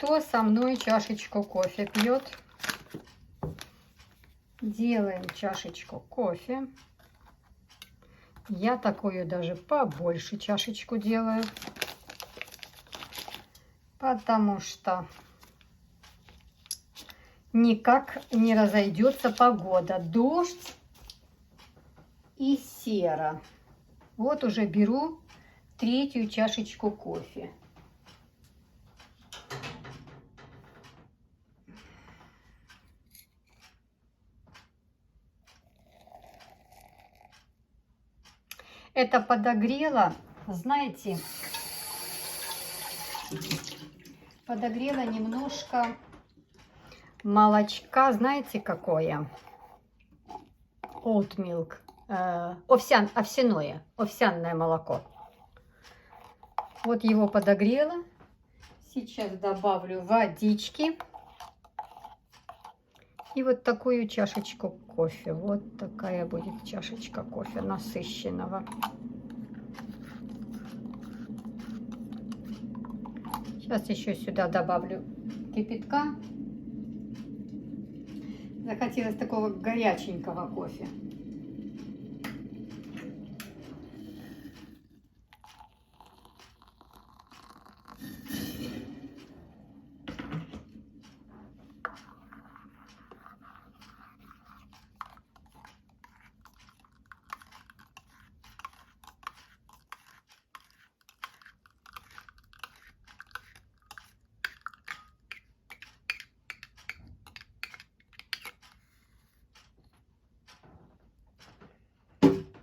кто со мной чашечку кофе пьет? Делаем чашечку кофе. Я такую даже побольше чашечку делаю, потому что никак не разойдется погода. Дождь и серо. Вот уже беру третью чашечку кофе. Это подогрело, знаете, подогрело немножко молочка, знаете какое? Oat milk, овсяное молоко. Вот его подогрело. Сейчас добавлю водички. И вот такую чашечку кофе. Вот такая будет чашечка кофе насыщенного. Сейчас еще сюда добавлю кипятка. Захотелось такого горяченького кофе.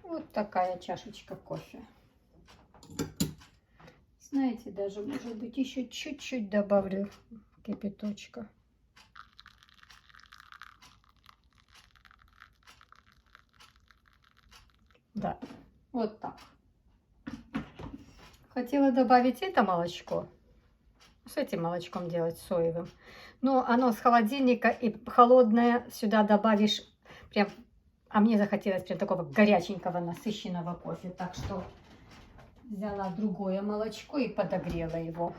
Вот такая чашечка кофе. Знаете, даже, может быть, еще чуть-чуть добавлю кипяточка. Да, вот так. Хотела добавить это молочко. С этим молочком делать соевым. Но оно с холодильника и холодное сюда добавишь прям. А мне захотелось прям такого горяченького, насыщенного кофе. Так что взяла другое молочко и подогрела его.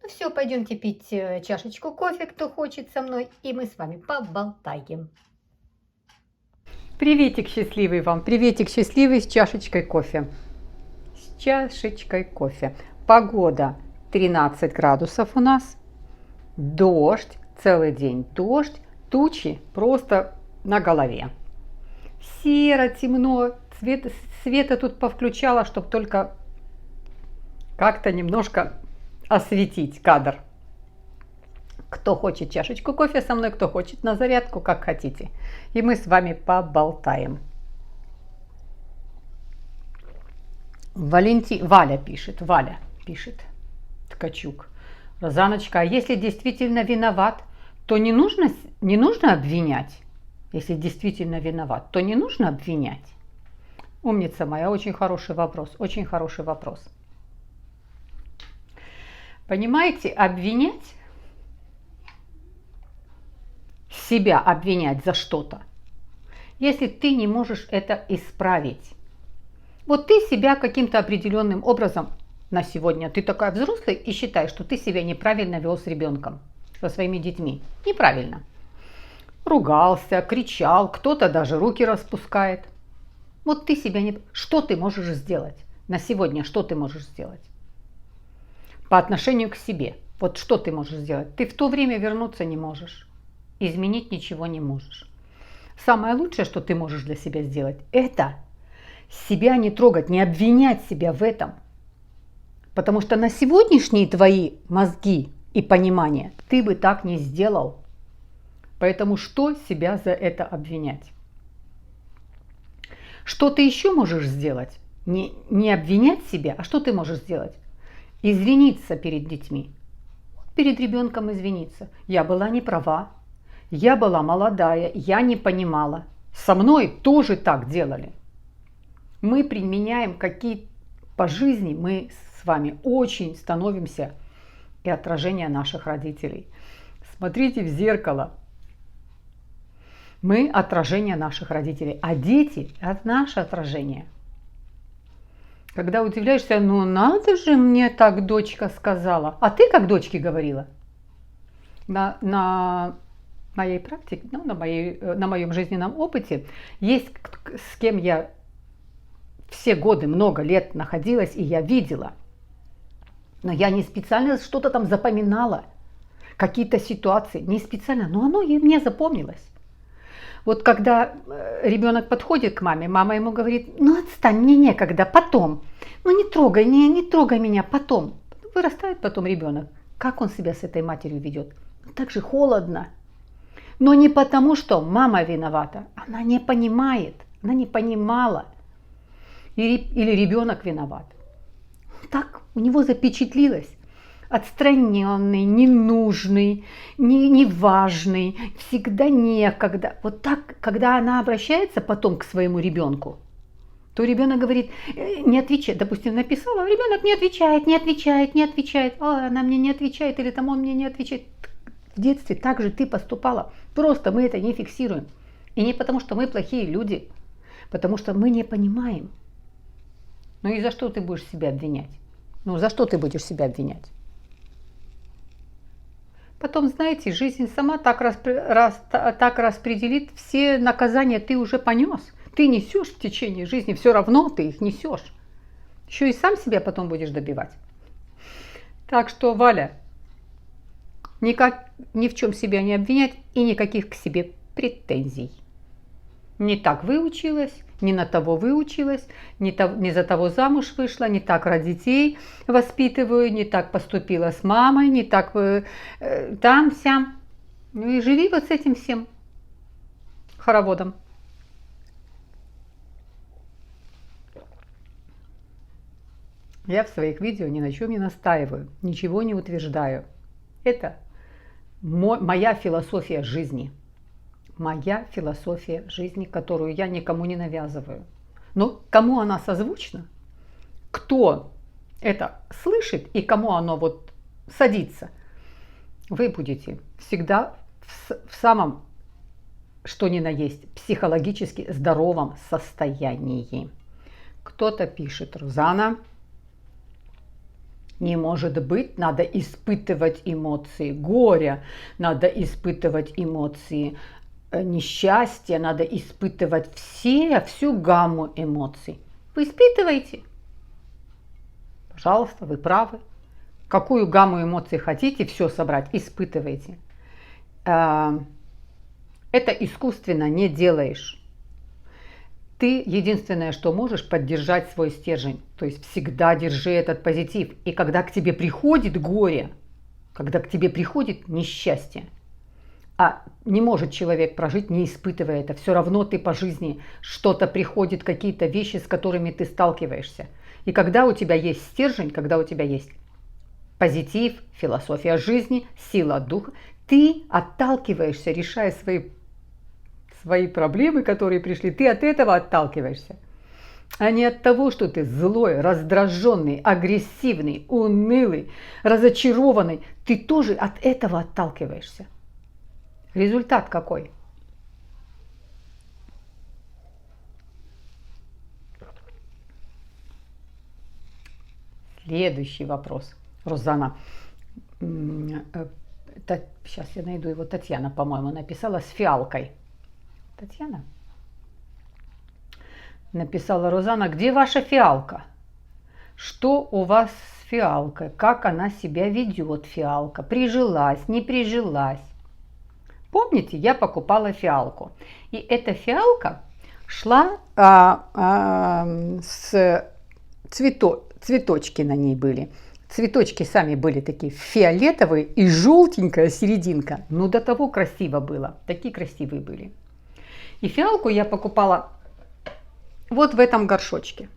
Ну все, пойдемте пить чашечку кофе, кто хочет со мной. И мы с вами поболтаем. Приветик счастливый вам. Приветик счастливый с чашечкой кофе. С чашечкой кофе. Погода 13 градусов у нас. Дождь. Целый день дождь. Тучи просто на голове. Серо, темно, света тут повключала, чтобы только как-то немножко осветить кадр. Кто хочет чашечку кофе со мной, кто хочет на зарядку, как хотите. И мы с вами поболтаем. Валя пишет, Ткачук. Розаночка, а если действительно виноват, то не нужно обвинять. Если действительно виноват, то не нужно обвинять. Умница моя, очень хороший вопрос, очень хороший вопрос. Понимаете, обвинять, себя обвинять за что-то, если ты не можешь это исправить. Вот ты себя каким-то определенным образом на сегодня, ты такая взрослая и считаешь, что ты себя неправильно вел с ребенком, со своими детьми. Неправильно. Ругался, кричал, кто-то даже руки распускает. Вот ты себя не... Что ты можешь сделать? На сегодня что ты можешь сделать? По отношению к себе. Вот что ты можешь сделать? Ты в то время вернуться не можешь. Изменить ничего не можешь. Самое лучшее, что ты можешь для себя сделать, это себя не трогать, не обвинять себя в этом. Потому что на сегодняшние твои мозги и понимание ты бы так не сделал. Поэтому что себя за это обвинять? Что ты еще можешь сделать? Не обвинять себя, а что ты можешь сделать? Извиниться перед детьми. Перед ребенком извиниться. Я была не права, я была молодая, я не понимала. Со мной тоже так делали. Мы применяем по жизни, мы с вами очень становимся и отражение наших родителей. Смотрите в зеркало. Мы отражение наших родителей, а дети – это наше отражение. Когда удивляешься, ну надо же, мне так дочка сказала. А ты как дочке говорила? на моей практике, ну, на моем жизненном опыте есть с кем я все годы, много лет находилась, и я видела. Но я не специально что-то там запоминала, какие-то ситуации, не специально, но оно и мне запомнилось. Вот когда ребенок подходит к маме, мама ему говорит: ну отстань, мне некогда, потом. Ну не трогай, не трогай меня, потом. Вырастает потом ребенок. Как он себя с этой матерью ведет? Так же холодно. Но не потому, что мама виновата. Она не понимает, она не понимала. Или ребенок виноват. Так у него запечатлилось. Отстраненный, ненужный, неважный, всегда некогда. Вот так, когда она обращается потом к своему ребенку, то ребенок говорит: не отвечает. Допустим, написала, а ребенок не отвечает. Она мне не отвечает, или там он мне не отвечает. В детстве так же ты поступала. Просто мы это не фиксируем. И не потому, что мы плохие люди, потому что мы не понимаем. Ну и за что ты будешь себя обвинять? Ну за что ты будешь себя обвинять? Потом, знаете, жизнь сама так распределит, все наказания ты уже понес. Ты несешь в течение жизни, все равно ты их несешь. Еще и сам себя потом будешь добивать. Так что, Валя, ни в чем себя не обвинять и никаких к себе претензий. Не так выучилась, не на того выучилась, не за того замуж вышла, не так детей воспитываю, не так поступила с мамой, не так там-сям. Ну и живи вот с этим всем хороводом. Я в своих видео ни на чем не настаиваю, ничего не утверждаю. Это моя философия жизни. Моя философия жизни, которую я никому не навязываю. Но кому она созвучна, кто это слышит и кому оно вот садится, вы будете всегда в самом, что ни на есть, психологически здоровом состоянии. Кто-то пишет: Розана, не может быть, надо испытывать эмоции горя, надо испытывать эмоции несчастья, надо испытывать всю гамму эмоций. Вы испытываете? Пожалуйста, вы правы. Какую гамму эмоций хотите все собрать, испытывайте. Это искусственно не делаешь. Ты единственное, что можешь, поддержать свой стержень. То есть всегда держи этот позитив. И когда к тебе приходит горе, когда к тебе приходит несчастье, а не может человек прожить, не испытывая это. Все равно ты по жизни что-то приходит, какие-то вещи, с которыми ты сталкиваешься. И когда у тебя есть стержень, когда у тебя есть позитив, философия жизни, сила духа, ты отталкиваешься, решая свои проблемы, которые пришли, ты от этого отталкиваешься. А не от того, что ты злой, раздраженный, агрессивный, унылый, разочарованный. Ты тоже от этого отталкиваешься. Результат какой? Следующий вопрос. Розана. Сейчас я найду его. Татьяна, по-моему, написала с фиалкой. Татьяна написала: Розана, где ваша фиалка? Что у вас с фиалкой? Как она себя ведет, фиалка? Прижилась, не прижилась? Помните, я покупала фиалку. И эта фиалка шла с цветочки на ней были. Цветочки сами были такие фиолетовые и желтенькая серединка. Ну, до того красиво было. Такие красивые были. И фиалку я покупала вот в этом горшочке.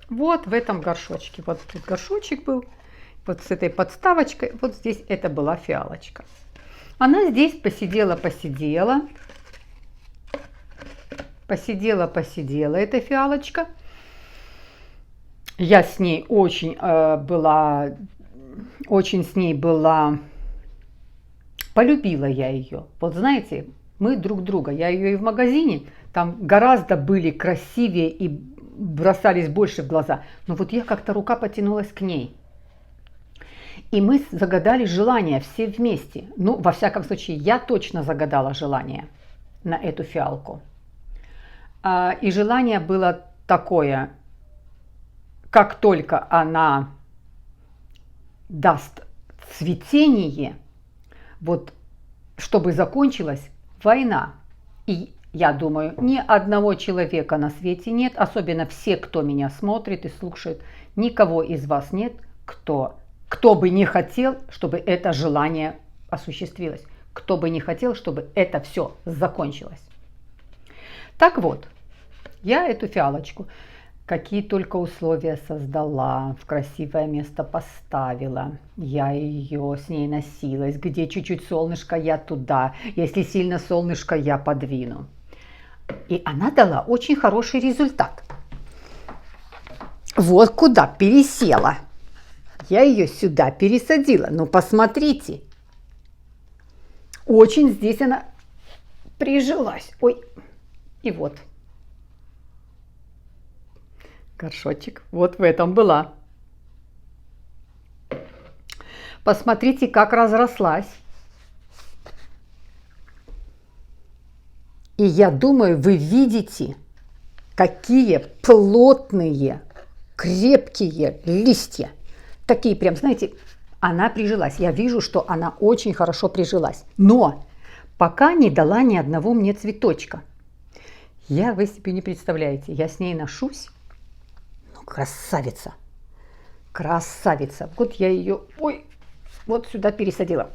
Вот в этом горшочке. Вот тут горшочек был. Вот с этой подставочкой. Вот здесь это была фиалочка. Она здесь посидела, эта фиалочка. Я с ней очень с ней была, полюбила я ее. Вот знаете, мы друг друга, я ее и в магазине, там гораздо были красивее и бросались больше в глаза. Но вот я как-то рука потянулась к ней. И мы загадали желание все вместе. Ну, во всяком случае, я точно загадала желание на эту фиалку. И желание было такое: как только она даст цветение, вот чтобы закончилась война. И я думаю, ни одного человека на свете нет, особенно все, кто меня смотрит и слушает, никого из вас нет, кто бы не хотел, чтобы это желание осуществилось, кто бы не хотел, чтобы это все закончилось. Так вот, я эту фиалочку, какие только условия создала, в красивое место поставила, я ее с ней носилась, где чуть-чуть солнышко, я туда, если сильно солнышко, я подвину. И она дала очень хороший результат. Вот куда пересела. Я ее сюда пересадила. Ну, посмотрите. Очень здесь она прижилась. Ой, и вот. Горшочек вот в этом была. Посмотрите, как разрослась. И я думаю, вы видите, какие плотные, крепкие листья. Такие прям, знаете, она прижилась. Я вижу, что она очень хорошо прижилась. Но пока не дала ни одного мне цветочка. Вы себе не представляете, я с ней ношусь. Ну, красавица. Красавица. Вот я ее, вот сюда пересадила.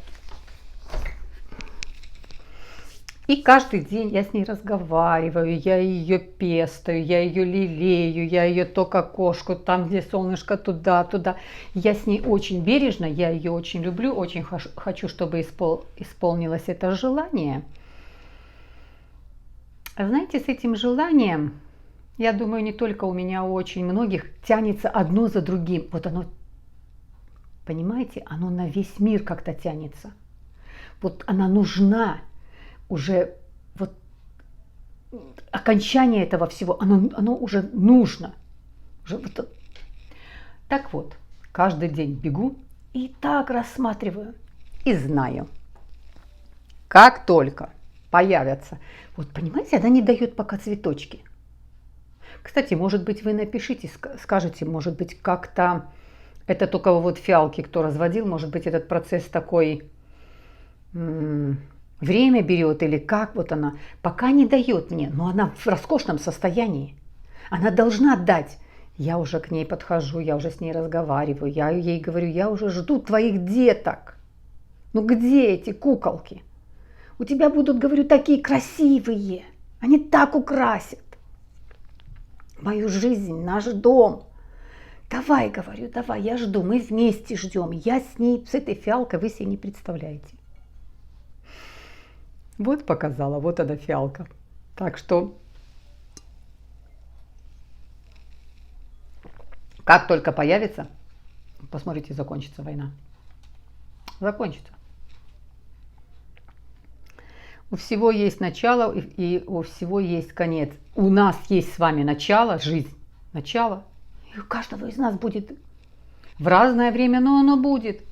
И каждый день я с ней разговариваю, я ее пестую, я ее лелею, я ее то как кошку, там где солнышко, туда. Я с ней очень бережно, я ее очень люблю, очень хочу, чтобы исполнилось это желание. А знаете, с этим желанием, я думаю, не только у меня, у очень многих тянется одно за другим. Вот оно, понимаете, оно на весь мир как-то тянется. Вот она нужна. Уже вот окончание этого всего, оно уже нужно. Так вот, каждый день бегу и так рассматриваю. И знаю, как только появятся. Вот понимаете, она не дает пока цветочки. Кстати, может быть, вы напишите, скажете, может быть, как-то это только вот фиалки, кто разводил, может быть, этот процесс такой... время берет или как вот она, пока не дает мне, но она в роскошном состоянии. Она должна дать. Я уже к ней подхожу, я уже с ней разговариваю, я ей говорю, я уже жду твоих деток. Ну где эти куколки? У тебя будут, говорю, такие красивые. Они так украсят мою жизнь, наш дом. Давай, говорю, давай, я жду, мы вместе ждем. Я с ней, с этой фиалкой, вы себе не представляете. Вот показала, вот она фиалка. Так что, как только появится, посмотрите, закончится война. Закончится. У всего есть начало и у всего есть конец. У нас есть с вами начало, жизнь, начало. И у каждого из нас будет в разное время, но оно будет.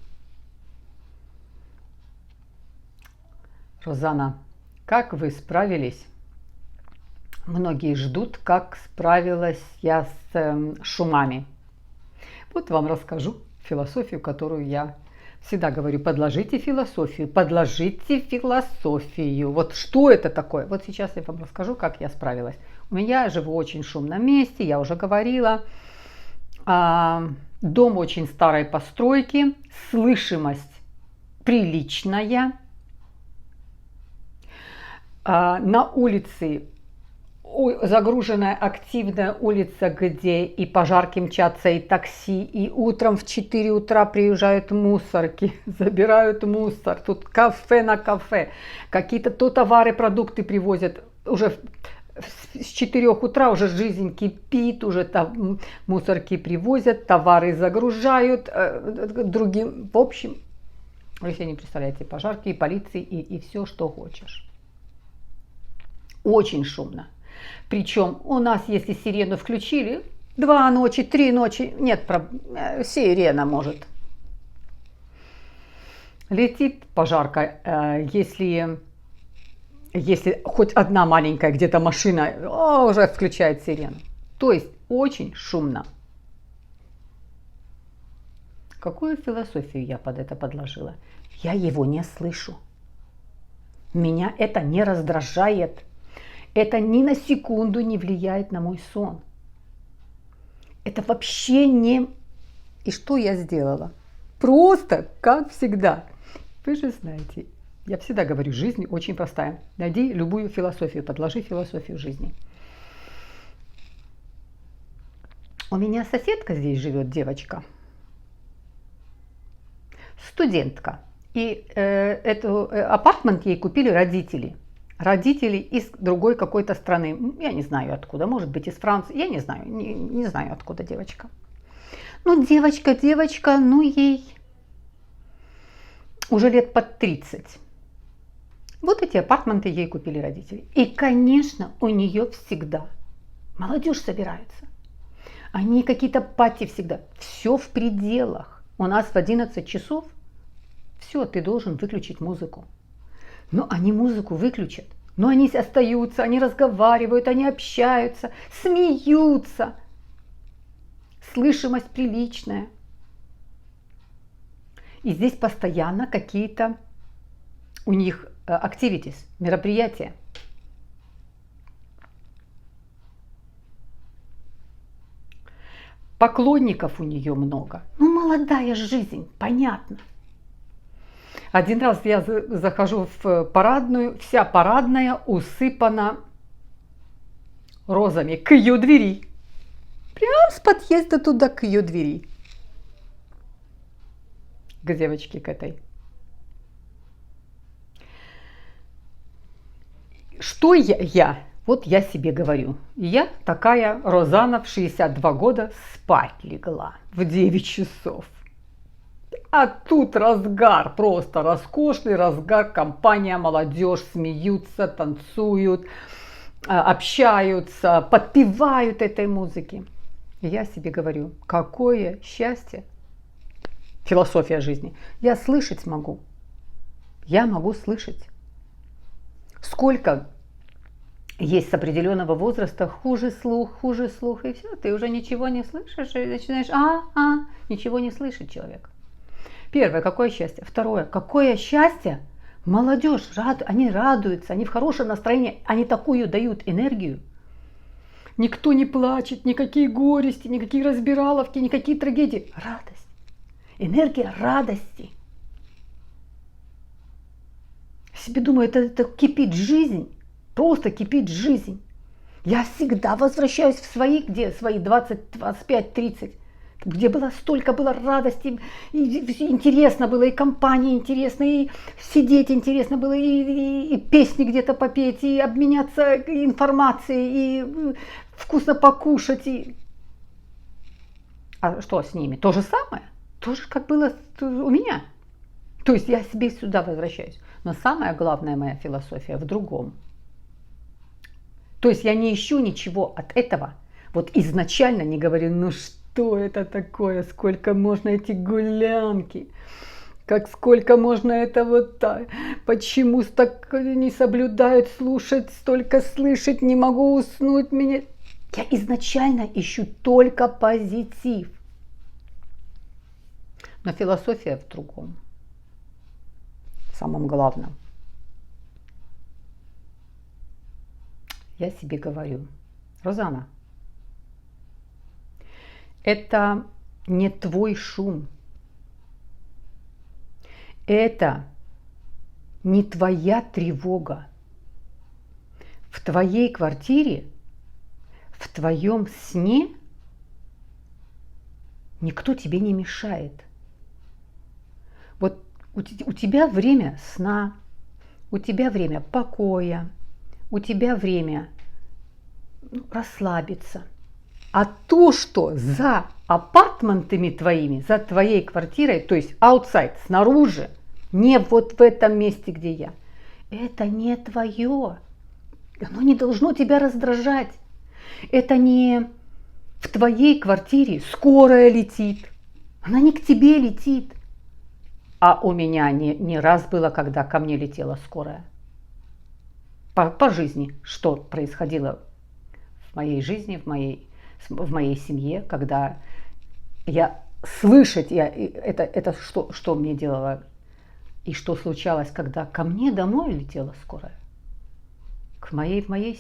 Розана, как вы справились? Многие ждут, как справилась я с шумами. Вот вам расскажу философию, которую я всегда говорю. Подложите философию, подложите философию. Вот что это такое? Вот сейчас я вам расскажу, как я справилась. Я живу в очень шумном месте, я уже говорила. Дом очень старой постройки, слышимость приличная. На улице загруженная активная улица, где и пожарки мчатся, и такси, и утром в 4 утра приезжают мусорки, забирают мусор, тут кафе на кафе, какие-то то товары, продукты привозят, уже с 4 утра уже жизнь кипит, уже там мусорки привозят, товары загружают, другим, в общем, вы себе не представляете, пожарки, и полиции, и все, что хочешь. Очень шумно. Причем у нас, если сирену включили, 2 ночи, 3 ночи, нет проблем, сирена может. Летит пожарка, если хоть одна маленькая где-то машина уже включает сирену. То есть очень шумно. Какую философию я под это подложила? Я его не слышу. Меня это не раздражает. Это ни на секунду не влияет на мой сон. Это вообще не... И что я сделала? Просто, как всегда. Вы же знаете, я всегда говорю, жизнь очень простая. Найди любую философию, подложи философию жизни. У меня соседка здесь живет, девочка, студентка. И апартмент ей купили родители. Родители из другой какой-то страны. Я не знаю откуда, может быть из Франции. Я не знаю, не знаю откуда девочка. Ну, девочка, ну ей уже лет под 30. Вот эти апартменты ей купили родители. И, конечно, у нее всегда молодежь собирается. Они какие-то пати всегда. Все в пределах. У нас в 11 часов все, ты должен выключить музыку. Но они музыку выключат. Но они остаются, они разговаривают, они общаются, смеются. Слышимость приличная. И здесь постоянно какие-то у них activities, мероприятия. Поклонников у нее много. Ну, молодая жизнь, понятно. Один раз я захожу в парадную, вся парадная усыпана розами к ее двери. Прям с подъезда туда к ее двери. К девочке к этой. Что я? Вот я себе говорю. Я такая Розана в 62 года спать легла в 9 часов. А тут разгар, просто роскошный разгар, компания, молодежь, смеются, танцуют, общаются, подпевают этой музыке. И я себе говорю, какое счастье, философия жизни. Я слышать могу, я могу слышать. Сколько есть с определенного возраста хуже слух, и все, ты уже ничего не слышишь, и начинаешь, ничего не слышит человек. Первое, какое счастье. Второе, какое счастье. Молодежь, они радуются, они в хорошем настроении, они такую дают энергию. Никто не плачет, никакие горести, никакие разбираловки, никакие трагедии. Радость. Энергия радости. Я себе думаю, это кипит жизнь, просто кипит жизнь. Я всегда возвращаюсь в свои 20, 25, 30. Где столько было радости, и интересно было, и компания интересна, и сидеть интересно было, и песни где-то попеть, и обменяться информацией, и вкусно покушать. А что с ними? То же самое? То же, как было у меня. То есть я себе сюда возвращаюсь. Но самая главная моя философия в другом. То есть я не ищу ничего от этого. Вот изначально не говорю, ну что это такое, сколько можно эти гулянки, сколько можно это вот так, почему так не соблюдают, слушать, столько слышать, не могу уснуть, меня. Я изначально ищу только позитив. Но философия в другом, в самом главном. Я себе говорю, Розана, это не твой шум, это не твоя тревога. В твоей квартире, в твоем сне никто тебе не мешает. Вот у тебя время сна, у тебя время покоя, у тебя время расслабиться. А то, что за апартментами твоими, за твоей квартирой, то есть outside, снаружи, не вот в этом месте, где я, это не твое. Оно не должно тебя раздражать. Это не в твоей квартире скорая летит. Она не к тебе летит. А у меня не раз было, когда ко мне летела скорая. По жизни, что происходило в моей жизни, в моей семье, когда я слышать, это что мне делало, и что случалось, когда ко мне домой летела скорая. В моей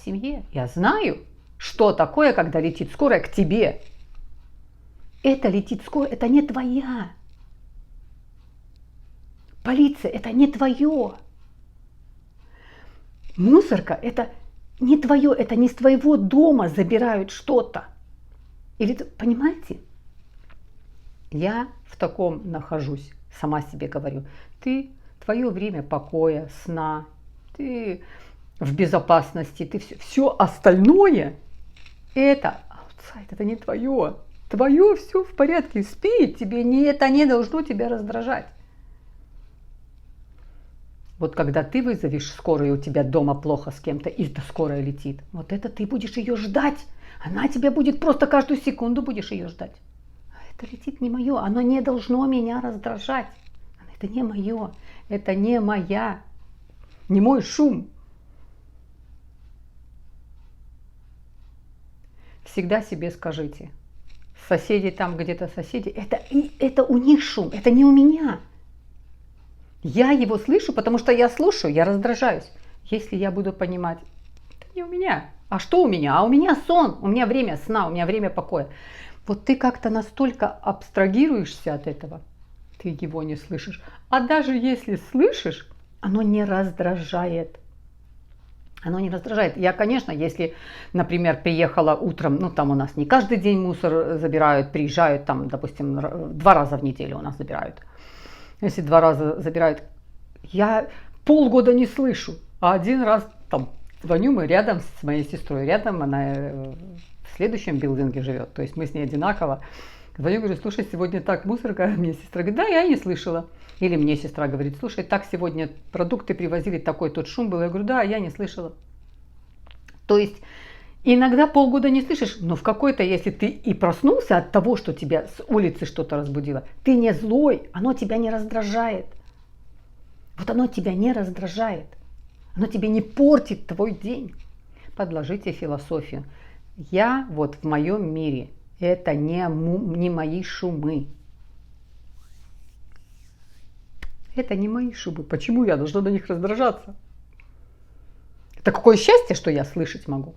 семье. Я знаю, что такое, когда летит скорая к тебе. Это летит скорая, это не твоя. Полиция, это не твое. Мусорка, это не твое, это не с твоего дома забирают что-то. Или, понимаете? Я в таком нахожусь, сама себе говорю. Твое время покоя, сна, ты в безопасности, ты все остальное, это outside, это не твое. Твое все в порядке, спи, это не должно тебя раздражать. Вот когда ты вызовешь скорую, у тебя дома плохо с кем-то, и эта скорая летит, вот это ты будешь ее ждать. Она тебя будет просто каждую секунду будешь ее ждать. А это летит не мое, оно не должно меня раздражать. Это не мое, это не моя, не мой шум. Всегда себе скажите, соседи там где-то соседи, это у них шум, это не у меня. Я его слышу, потому что я слушаю, я раздражаюсь. Если я буду понимать, это не у меня. А что у меня? А у меня сон, у меня время сна, у меня время покоя. Вот ты как-то настолько абстрагируешься от этого, ты его не слышишь. А даже если слышишь, оно не раздражает. Оно не раздражает. Я, конечно, если, например, приехала утром, там у нас не каждый день мусор забирают, приезжают, там, допустим, 2 раза в неделю у нас забирают. Если 2 раза забирают, я полгода не слышу, а 1 раз там звоню, мы рядом с моей сестрой, рядом, она в следующем билдинге живет, то есть мы с ней одинаково. Звоню, говорю, слушай, сегодня так мусорка, мне сестра говорит, да, я не слышала. Или мне сестра говорит, слушай, так сегодня продукты привозили, такой тот шум был. Я говорю, да, я не слышала. То есть иногда полгода не слышишь, но в какой-то, если ты и проснулся от того, что тебя с улицы что-то разбудило, ты не злой, оно тебя не раздражает. Вот оно тебя не раздражает. Оно тебе не портит твой день. Подложите философию. Я вот в моем мире, это не мои шумы. Это не мои шумы. Почему я должна на них раздражаться? Это какое счастье, что я слышать могу.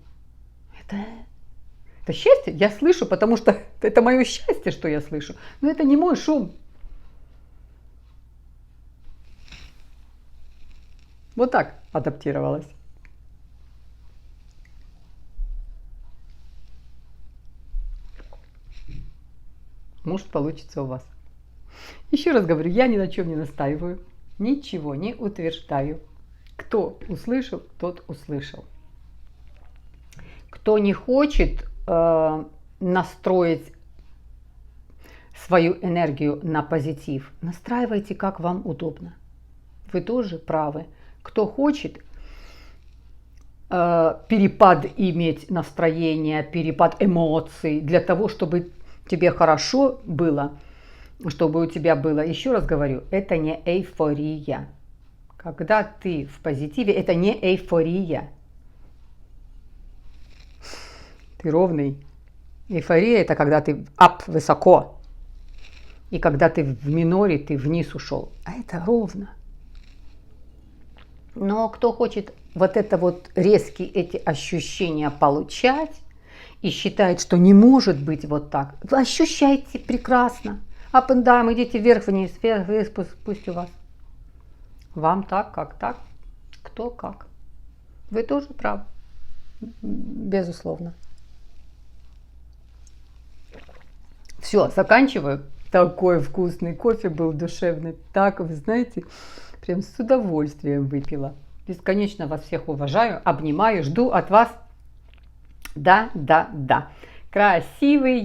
Это счастье. Я слышу, потому что это мое счастье, что я слышу. Но это не мой шум. Вот так адаптировалась. Может, получится у вас. Еще раз говорю, я ни на чем не настаиваю, ничего не утверждаю. Кто услышал, тот услышал. Кто не хочет настроить свою энергию на позитив, настраивайте, как вам удобно. Вы тоже правы. Кто хочет перепад иметь настроения, перепад эмоций для того, чтобы тебе хорошо было, чтобы у тебя было, еще раз говорю, это не эйфория. Когда ты в позитиве, это не эйфория. Ты ровный. Эйфория – это когда ты up, высоко. И когда ты в миноре, ты вниз ушел. А это ровно. Но кто хочет вот это вот резкие эти ощущения получать и считает, что не может быть вот так, вы ощущайте прекрасно. Up and down, идите вверх-вниз, вверх-вниз, пусть у вас. Вам так, как так, кто как. Вы тоже правы, безусловно. Все, заканчиваю. Такой вкусный кофе был, душевный. Так, вы знаете, прям с удовольствием выпила. Бесконечно вас всех уважаю, обнимаю, жду от вас. Да. Красивые,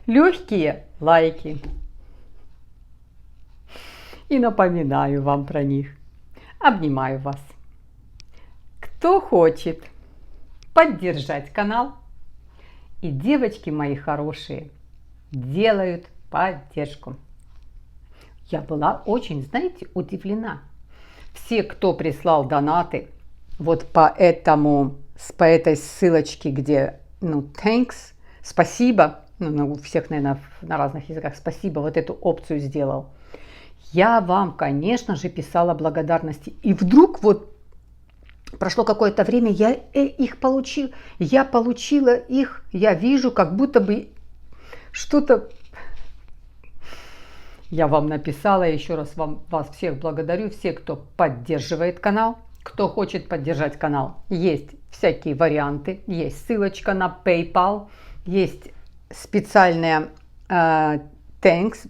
легкие лайки. И напоминаю вам про них. Обнимаю вас. Кто хочет поддержать канал, и девочки мои хорошие делают поддержку. Я была очень, знаете, удивлена. Все, кто прислал донаты, вот по этой ссылочке, где, thanks, спасибо, у всех, наверное, на разных языках, спасибо, вот эту опцию сделал. Я вам, конечно же, писала благодарности. И вдруг вот прошло какое-то время, я получила их, я вижу, как будто бы что-то... Я вам написала, еще раз вас всех благодарю, все, кто поддерживает канал, кто хочет поддержать канал. Есть всякие варианты, есть ссылочка на PayPal, есть специальная thanks,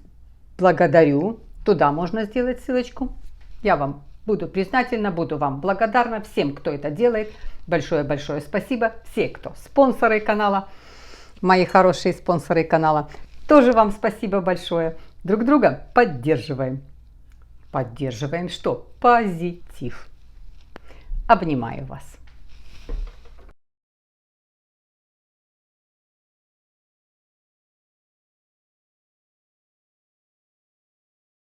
благодарю, туда можно сделать ссылочку. Я вам буду признательна, буду вам благодарна всем, кто это делает. Большое-большое спасибо. Все, кто спонсоры канала, мои хорошие спонсоры канала, тоже вам спасибо большое. Друг друга поддерживаем. Поддерживаем что? Позитив. Обнимаю вас.